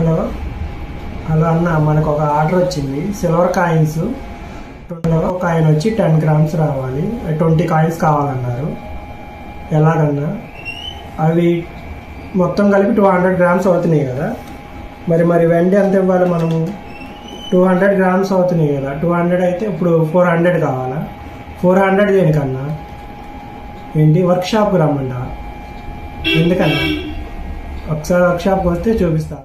Hello hello అన్న, మనకు ఒక ఆర్డర్ వచ్చింది. సిల్వర్ కాయిన్స్ ఒక కాయిన్ వచ్చి 10 grams రావాలి, 20 కాయిన్స్ కావాలన్నారు. ఎలాగన్నా అవి మొత్తం కలిపి 200 grams అవుతున్నాయి కదా. మరి వెండి ఎంత ఇవ్వాలి మనము? 200 grams అవుతున్నాయి కదా. 200 అయితే ఇప్పుడు 400 కావాలా? 400 దేనికన్నా? ఏంటి వర్క్షాప్కి రమ్మండా? ఎందుకన్నా? ఒకసారి వర్క్షాప్కి వస్తే చూపిస్తా.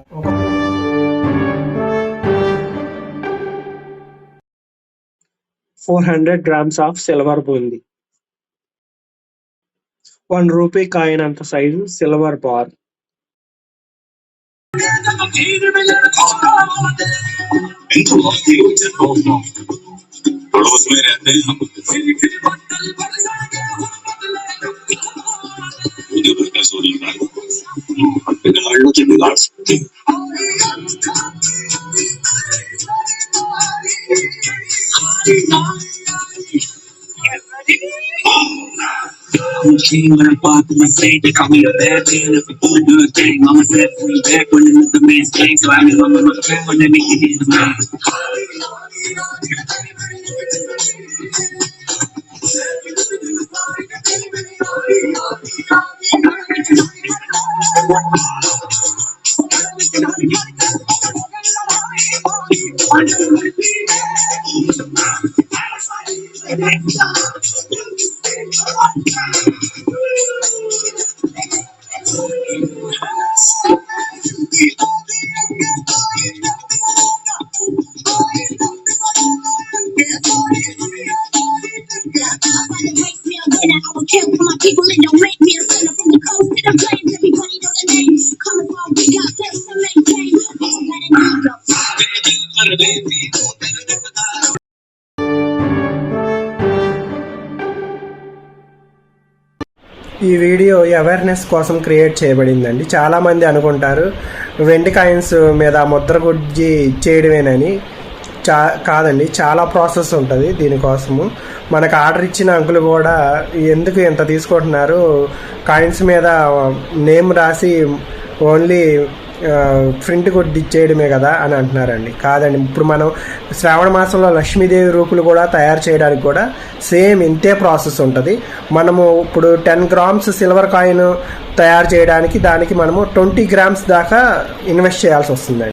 400 grams of silver boondi, 1 rupee coin అంత సైజు సిల్వర్ బార్. पड़ोस में रहते हैं मुझे भर सो बिगाड़ लो तो बिगाड़ सकते when I bought my stage, they call me a bad man. If I do a good thing, I'ma set free back when another man's playing. So I live on my friend when they make it hit the man. I would kill for my people and don't make me a sinner from the coast to the plains. Everybody know the name. Coming from we got things to maintain. ఈ video awareness కోసం create చేయబడిందండి. చాలామంది అనుకుంటారు వెండి coins మీద ముద్ర గుజ్జి చేయడమేనని. కాదండి, చాలా process ఉంటుంది దీనికోసము. మనకు ఆర్డర్ ఇచ్చిన అంకులు కూడా ఎందుకు ఇంత తీసుకుంటున్నారు, కాయిన్స్ మీద నేమ్ రాసి ఓన్లీ ప్రింట్ కొట్టి ఇచ్చేయడమే కదా అని అంటున్నారండి. కాదండి, ఇప్పుడు మనం శ్రావణ మాసంలో లక్ష్మీదేవి రూపులు కూడా తయారు చేయడానికి కూడా సేమ్ ఇంతే ప్రాసెస్ ఉంటుంది. మనము ఇప్పుడు 10 grams సిల్వర్ కాయిన్ తయారు చేయడానికి దానికి మనము 20 grams దాకా ఇన్వెస్ట్ చేయాల్సి వస్తుందండి.